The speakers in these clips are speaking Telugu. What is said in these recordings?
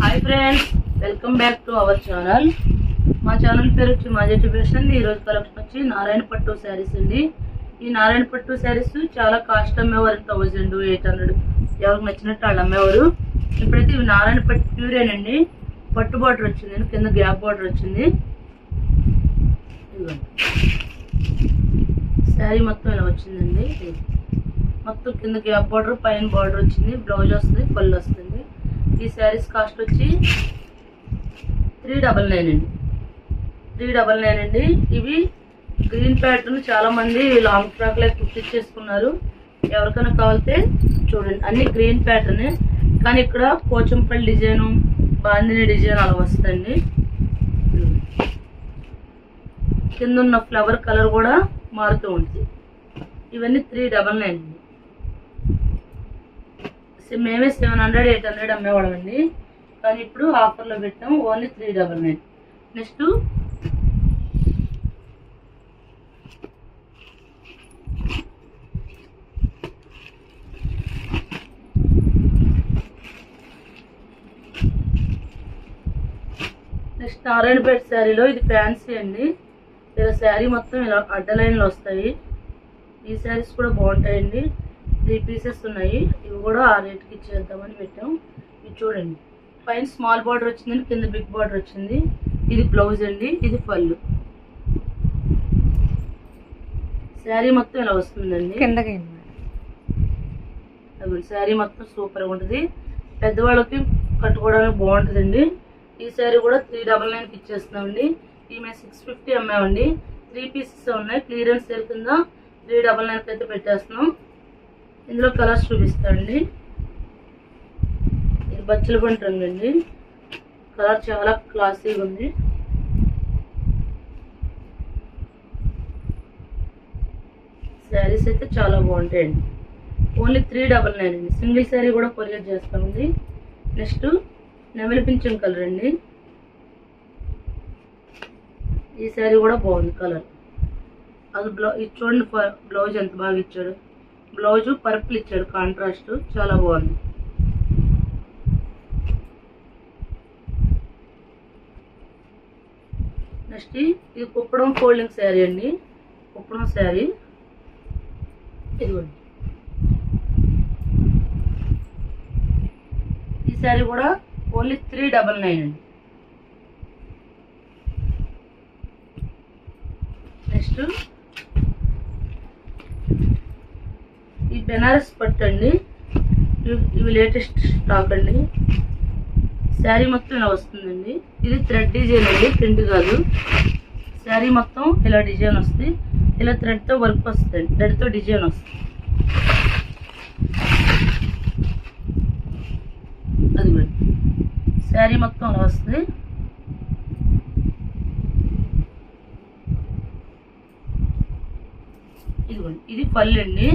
Hi friends, welcome back to our channel. మా ఛానల్ పేరు వచ్చి మాజెట్టి ఫ్యాషన్. ఈరోజు కలెక్షన్ వచ్చి నారాయణ పట్టు శారీస్ అండి. ఈ నారాయణ పట్టు శారీస్ చాలా కాస్ట్ అమ్మేవారు, 1800 ఎవరికి నచ్చినట్టు వాళ్ళు అమ్మేవారు. ఇప్పుడైతే ఇవి నారాయణ పట్టు ప్యూరేనండి. పట్టు బార్డర్ వచ్చింది, కింద గ్యాప్ బార్డర్ వచ్చింది. శారీ మొత్తం ఇలా వచ్చిందండి. మొత్తం కింద గ్యాప్ బార్డర్, పైన బార్డర్ వచ్చింది. బ్లౌజ్ వస్తుంది, పళ్ళు వస్తుంది. ఈ శారీస్ కాస్ట్ వచ్చి 399 అండి. 399 అండి. ఇవి గ్రీన్ ప్యాటర్న్ చాలా మంది లాంగ్ ఫ్రాక్ లైక్ కుట్టించేసుకున్నారు. ఎవరికైనా కావాలితే చూడండి, అన్ని గ్రీన్ ప్యాటర్నే, కానీ ఇక్కడ పోచంపల్లి డిజైను, బాందిని డిజైన్ అలా వస్తుంది. కింద ఉన్న ఫ్లవర్ కలర్ కూడా మారుతూ ఉంటుంది. ఇవన్నీ 399 అండి. మేమే 700, 800 అమ్మేవాళ్ళం అండి, కానీ ఇప్పుడు ఆఫర్లో పెట్టాం. ఓన్లీ 399. నెక్స్ట్ నారాయణపేట శారీలో ఇది ఫ్యాన్సీ అండి. ఇలా శారీ మొత్తం ఇలా అడ్డ లైన్లు వస్తాయి. ఈ శారీస్ కూడా బాగుంటాయండి. 3 పీసెస్ ఉన్నాయి. ఇవి కూడా ఆ రేట్కి ఇచ్చేద్దామని పెట్టాం. ఇవి చూడండి, పైన స్మాల్ బార్డర్ వచ్చిందండి, కింద బిగ్ బార్డర్ వచ్చింది. ఇది బ్లౌజ్ అండి, ఇది పళ్ళు. శారీ మొత్తం ఇలా వస్తుందండి. శారీ మొత్తం సూపర్గా ఉంటుంది. పెద్దవాళ్ళకి కట్టుకోవడానికి బాగుంటుందండి. ఈ శారీ కూడా 399కి ఇచ్చేస్తున్నామండి. ఈ మేము 650 అమ్మామండి. 3 పీసెస్ ఉన్నాయి. క్లియరెన్స్ సేల్ కింద 399కి అయితే పెట్టేస్తున్నాం. ఇందులో కలర్స్ చూపిస్తానండి. ఇది బచ్చల పంట రంగు అండి. కలర్ చాలా క్లాసీగా ఉంది. శారీస్ అయితే చాలా బాగుంటాయండి. ఓన్లీ 399 అండి. సింగిల్ శారీ కూడా కొరియర్ చేస్తామండి. నెక్స్ట్ నెమలి పింఛం కలర్ అండి. ఈ శారీ కూడా బాగుంది కలర్. అది ఇది చూడండి, బ్లౌజ్ ఎంత బాగా ఇచ్చాడు. బ్లౌజ్ పర్పుల్ ఇచ్చాడు, కాంట్రాస్ట్ చాలా బాగుంది. నెక్స్ట్ ఇది కుప్పడం ఫోల్డింగ్ శారీ అండి. కుప్పడం శారీ ఇదిగోండి. ఈ శారీ కూడా ఓన్లీ 399 అండి. నెక్స్ట్ ఈ బెనారస్ పట్టు అండి. ఇవి లేటెస్ట్ స్టాక్ అండి. శారీ మొత్తం ఇలా వస్తుందండి. ఇది థ్రెడ్ డిజైన్ అండి, ప్రింట్ కాదు. శారీ మొత్తం ఇలా డిజైన్ వస్తుంది. ఇలా థ్రెడ్తో వర్క్ వస్తుంది, థ్రెడ్తో డిజైన్ వస్తుంది. అది శారీ మొత్తం అలా వస్తుంది. ఇదిగోండి, ఇది పళ్ళు అండి,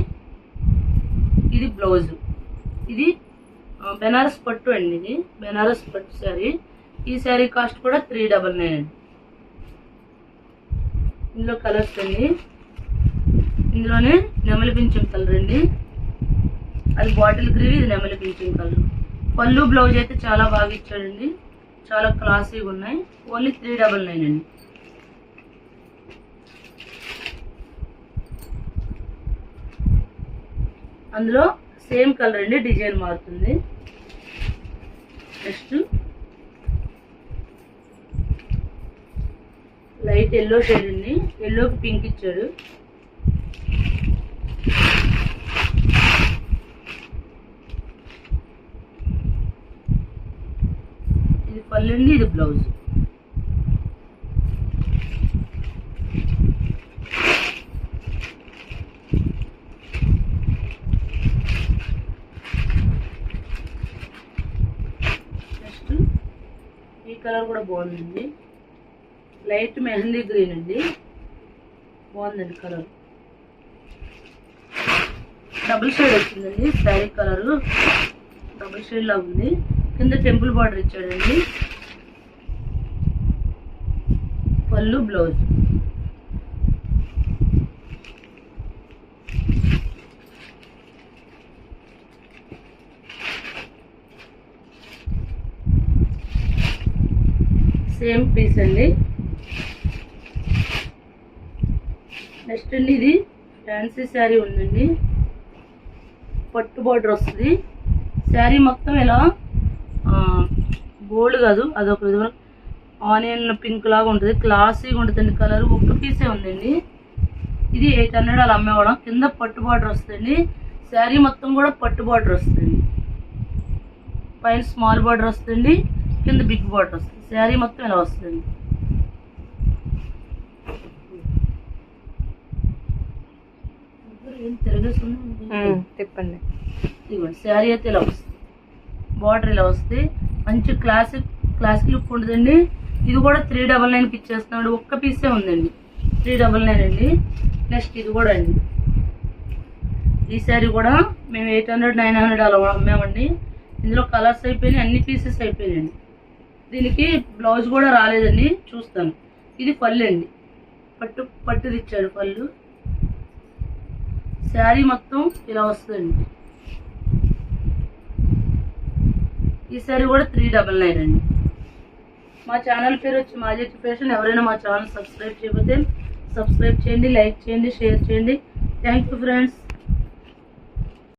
ఇది బ్లౌజ్. ఇది బెనారస్ పట్టు అండి. ఇది బెనారస్ పట్టు శారీ. ఈ శారీ కాస్ట్ కూడా 399 అండి. ఇందులో కలర్స్ అండి. ఇందులోనే నెమలి పింఛం కలర్ అండి. అది బాటిల్ గ్రీన్, ఇది నెమలి పింఛం కలర్. పళ్ళు బ్లౌజ్ అయితే చాలా బాగా ఇచ్చాడండి. చాలా క్లాసీగా ఉన్నాయి. ఓన్లీ 399 అండి. అందులో సేమ్ కలర్ అండి, డిజైన్ మారుతుంది. నెక్స్ట్ లైట్ ఎల్లో షేడ్ అండి. ఎల్లోకి పింక్ ఇచ్చాడు. ఇది పళ్ళు అండి, ఇది బ్లౌజ్. ఈ కలర్ కూడా బాగుందండి. లైట్ మెహందీ గ్రీన్ అండి, బాగుందండి కలర్. డబుల్ షేడ్ వచ్చిందండి. శారీ కలర్ డబుల్ షేడ్ లా ఉంది. కింద టెంపుల్ బార్డర్ ఇచ్చాడండి. పళ్ళు బ్లౌజ్. సేమ్ పీస్ అండి. నెక్స్ట్ అండి ఇది ఫ్యాన్సీ శారీ ఉందండి, పట్టు బార్డర్ వస్తుంది. శారీ మొత్తం ఇలా గోల్డ్ కాదు, అదొక విధంగా ఆనియన్ పింక్ లాగా ఉంటుంది, క్లాసీగా ఉంటుందండి. కలర్ ఒక్క పీసే ఉందండి. ఇది 800 అలా అమ్మేవాళ్ళం. కింద పట్టు బార్డర్ వస్తుంది. శారీ మొత్తం కూడా పట్టు బార్డర్ వస్తుంది. పైన స్మాల్ బార్డర్ వస్తుంది, కింద బిగ్ బార్డర్ వస్తుంది. శారీ మొత్తం ఇలా వస్తుంది. చెప్పండి. ఇదిగోండి శారీ అయితే ఇలా వస్తుంది, బార్డర్ ఇలా వస్తుంది. మంచి క్లాసిక్ లుక్ ఉంటుందండి. ఇది కూడా 399కి ఇచ్చేస్తున్నాడు. ఒక్క పీసే ఉందండి, 399 అండి. నెక్స్ట్ ఇది కూడా అండి, ఈ శారీ కూడా మేము 800 900 అలా అమ్మామండి. ఇందులో కలర్స్ అయిపోయినాయి, అన్ని పీసెస్ అయిపోయినాయండి. దీనికి బ్లౌజ్ కూడా రాలేదండి, చూస్తాను. ఇది పళ్ళు అండి, పట్టుది ఇచ్చాడు పళ్ళు. శారీ మొత్తం ఇలా వస్తుందండి. ఈ శారీ కూడా 399 అండి. మా ఛానల్ పేరు వచ్చి మాజెట్టి ఫ్యాషన్. ఎవరైనా మా ఛానల్ సబ్స్క్రైబ్ చేయకపోతే సబ్స్క్రైబ్ చేయండి, లైక్ చేయండి, షేర్ చేయండి. Thank you friends.